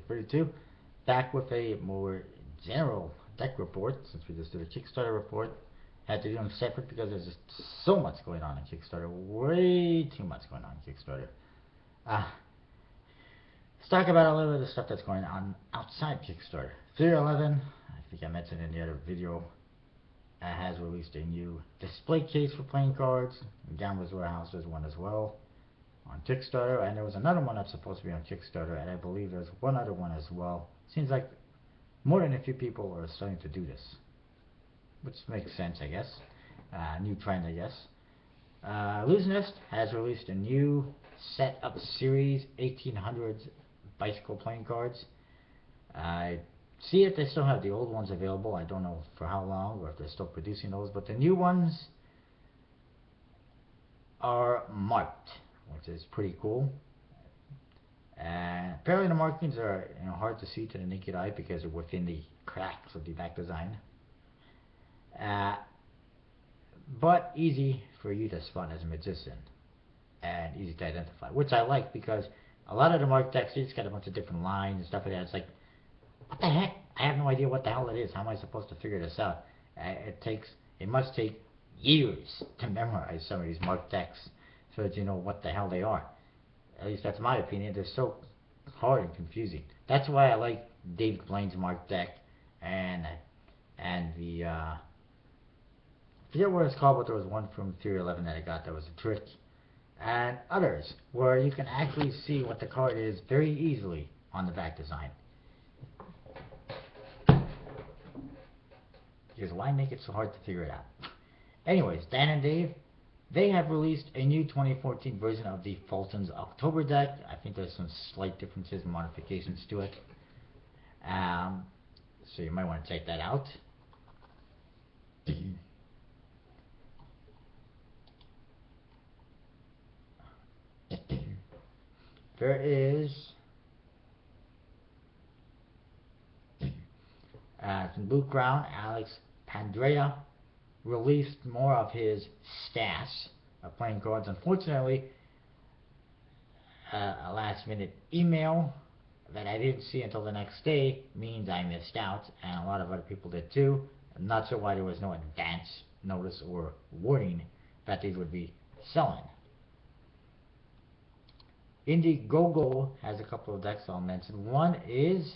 32. Back with a more general deck report, since we just did a Kickstarter report. Had to do them separate because there's just so much going on in Kickstarter. Way too much going on in Kickstarter. Let's talk about a little bit of the stuff that's going on outside Kickstarter. 311, I think I mentioned in the other video, has released a new display case for playing cards. Gambler's Warehouse does one as well on Kickstarter, and there was another one that's supposed to be on Kickstarter, and I believe there's one other one as well. Seems like more than a few people are starting to do this, which makes sense, I guess. New trend, I guess. Illusionist has released a new set of Series 1800s bicycle playing cards. I see if they still have the old ones available. I don't know for how long or if they're still producing those, but the new ones are marked, which is pretty cool. And apparently the markings are hard to see to the naked eye because they're within the cracks of the back design. But easy for you to spot as a magician and easy to identify, which I like because a lot of the marked decks, you just got a bunch of different lines and stuff like that. It's like, what the heck? I have no idea what the hell it is. How am I supposed to figure this out? It must take years to memorize some of these marked decks so that you know what the hell they are. At least that's my opinion. They're so hard and confusing. That's why I like David Blaine's marked deck and the I forget what it's called, but there was one from 311 that I got that was a trick, and others where you can actually see what the card is very easily on the back design. Because why make it so hard to figure it out? Anyways, Dan and Dave, they have released a new 2014 version of the Fulton's October deck. I think there's some slight differences and modifications to it. So you might want to check that out. There is from Luke Brown, Alex Pandrea released more of his stash of playing cards. Unfortunately, a last minute email that I didn't see until the next day means I missed out, and a lot of other people did too. I'm not sure why there was no advance notice or warning that these would be selling. Indiegogo has a couple of decks I'll mention. One is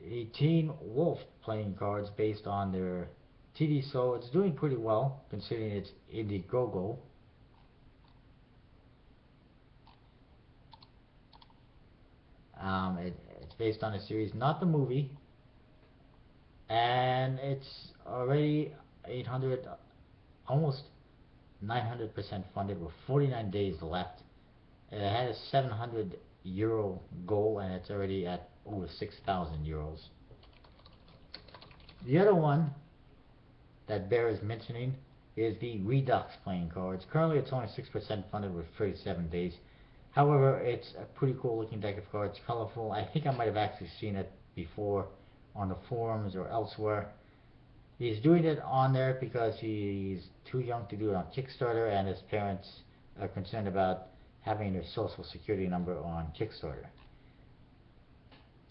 a Teen Wolf playing cards based on their TD, so it's doing pretty well considering it's Indiegogo. It's based on a series, not the movie, and it's already 800, almost 900% funded with 49 days left. It had a €700 goal, and it's already at over 6,000 euros. The other one that bears mentioning is the Redux playing cards. Currently it's only 6% funded with 37 days. However, it's a pretty cool looking deck of cards, colorful. I think I might have actually seen it before on the forums or elsewhere. He's doing it on there because he's too young to do it on Kickstarter, and his parents are concerned about having their social security number on Kickstarter.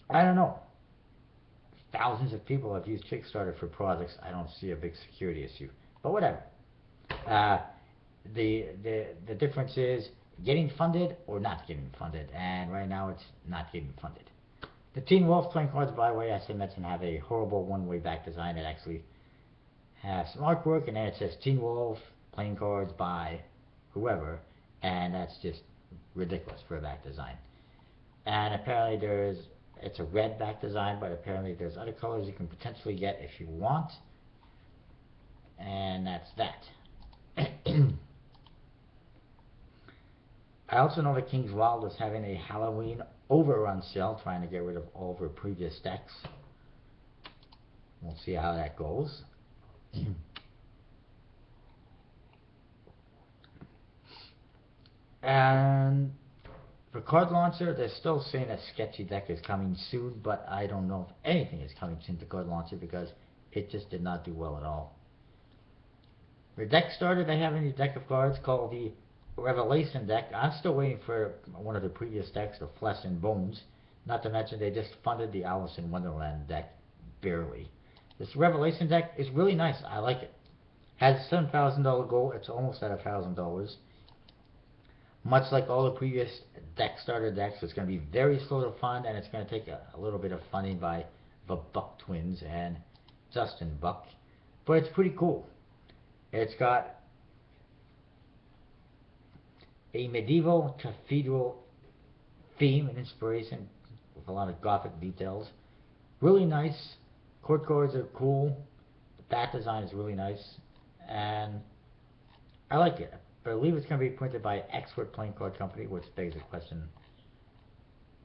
I don't know. Thousands of people have used Kickstarter for projects. I don't see a big security issue, but whatever. The difference is getting funded or not getting funded, and right now it's not getting funded. The Teen Wolf playing cards, by the way, as I mentioned, have a horrible one-way back design that actually has some artwork, and then it says Teen Wolf playing cards by whoever, and that's just ridiculous for a back design. And apparently it's a red back design, but apparently there's other colors you can potentially get if you want, and that's that. I also know that King's Wild is having a Halloween overrun sale, trying to get rid of all of her previous decks. We'll see how that goes. And for Card Launcher, they're still saying a sketchy deck is coming soon, but I don't know if anything is coming soon to Card Launcher because it just did not do well at all. For Deck Starter, they have a new deck of cards called the Revelation deck. I'm still waiting for one of the previous decks, the Flesh and Bones. Not to mention they just funded the Alice in Wonderland deck barely. This Revelation deck is really nice. I like it. Has a $7,000 goal. It's almost at $1,000. Much like all the previous deck starter decks, it's going to be very slow to fund, and it's going to take a little bit of funding by the Buck twins and Justin Buck. But it's pretty cool. It's got a medieval cathedral theme and inspiration with a lot of Gothic details. Really nice. Court cards are cool. The back design is really nice. And I like it. I believe it's going to be printed by Expert Playing Card Company, which begs the question,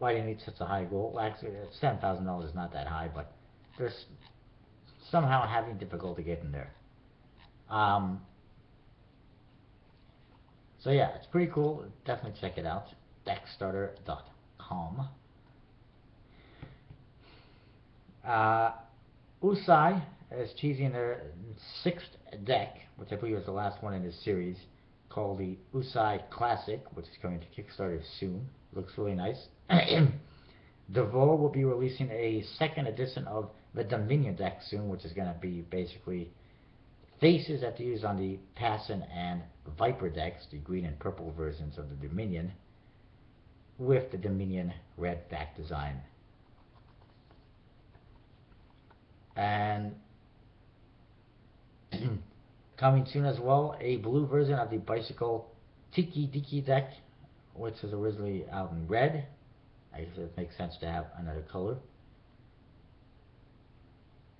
why do you need such a high goal? Well, actually, $7,000 is not that high, but they're somehow having difficulty getting there. So yeah, it's pretty cool. Definitely check it out. Deckstarter.com. Usai is teasing their 6th deck, which I believe is the last one in this series, called the Usai Classic, which is coming to Kickstarter soon. Looks really nice. DeVoe will be releasing a 2nd edition of the Dominion deck soon, which is going to be basically faces that they use on the Passion and Viper decks, the green and purple versions of the Dominion, with the Dominion red back design. And coming soon as well, a blue version of the Bicycle Tiki Diki deck, which was originally out in red. I guess it makes sense to have another color.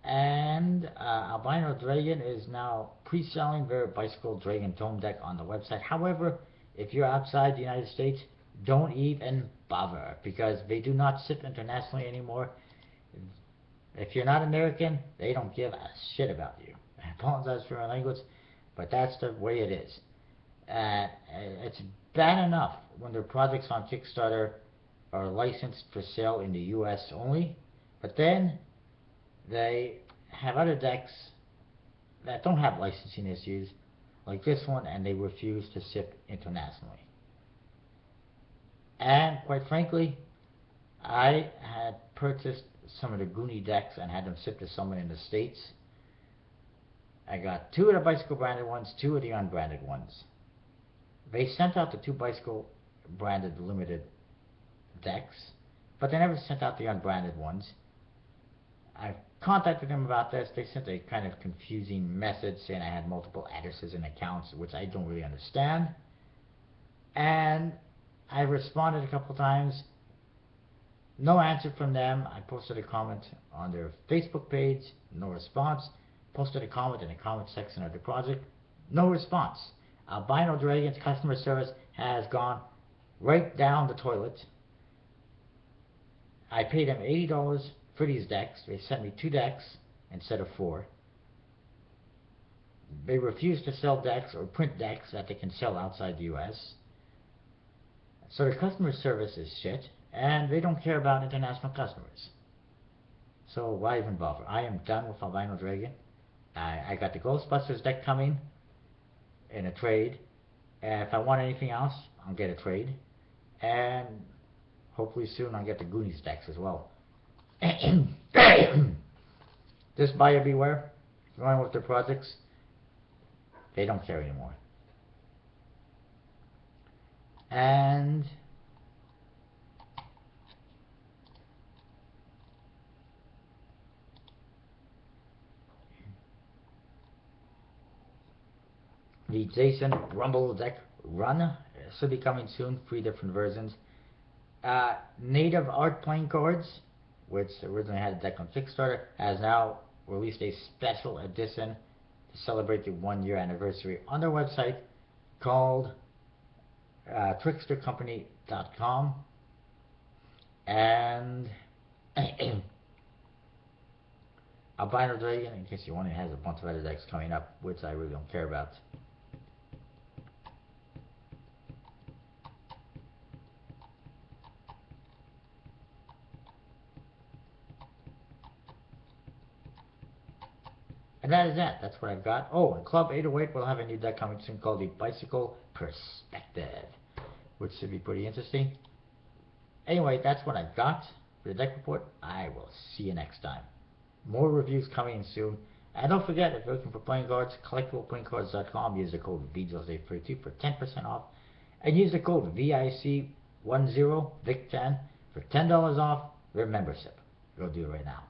And Albino Dragon is now pre-selling their Bicycle Dragon Tome deck on the website. However, if you're outside the United States, don't even bother, because they do not ship internationally anymore. If you're not American, they don't give a shit about you. I apologize for my language, but that's the way it is. It's bad enough when their projects on Kickstarter are licensed for sale in the US only, but then they have other decks that don't have licensing issues like this one, and they refuse to ship internationally. And quite frankly, I had purchased some of the Goonie decks and had them shipped to someone in the States. I got 2 of the Bicycle branded ones, 2 of the unbranded ones. They sent out the 2 Bicycle branded limited decks, but they never sent out the unbranded ones. I contacted them about this. They sent a kind of confusing message saying I had multiple addresses and accounts, which I don't really understand. And I responded a couple times. No answer from them. I posted a comment on their Facebook page. No response. Posted a comment in the comment section of the project. No response. Albino Dragon's customer service has gone right down the toilet. I paid them $80 for these decks. They sent me 2 decks instead of 4. They refuse to sell decks or print decks that they can sell outside the US. So the customer service is shit, and they don't care about international customers. So why even bother? I am done with Albino Dragon. I got the Ghostbusters deck coming in a trade. And if I want anything else, I'll get a trade. And hopefully soon I'll get the Goonies decks as well. Just buyer beware. Going with their projects, they don't care anymore. And the Jason Rumble deck run should be coming soon. 3 different versions. Native Art playing cards, which originally had a deck on Kickstarter, has now released a special edition to celebrate the 1-year anniversary on their website called trickstercompany.com. And Albino Dragon, in case you wonder, has a bunch of other decks coming up, which I really don't care about. And that is that. That's what I've got. Oh, and Club 808 will have a new deck coming soon called the Bicycle Perspective, which should be pretty interesting. Anyway, that's what I've got. for the deck report. I will see you next time. More reviews coming soon. And don't forget, if you're looking for playing cards, collectibleplayingcards.com. Use the code VJOSE32 for 10% off. And use the code VIC10, VIC10, for $10 off your membership. Go do it right now.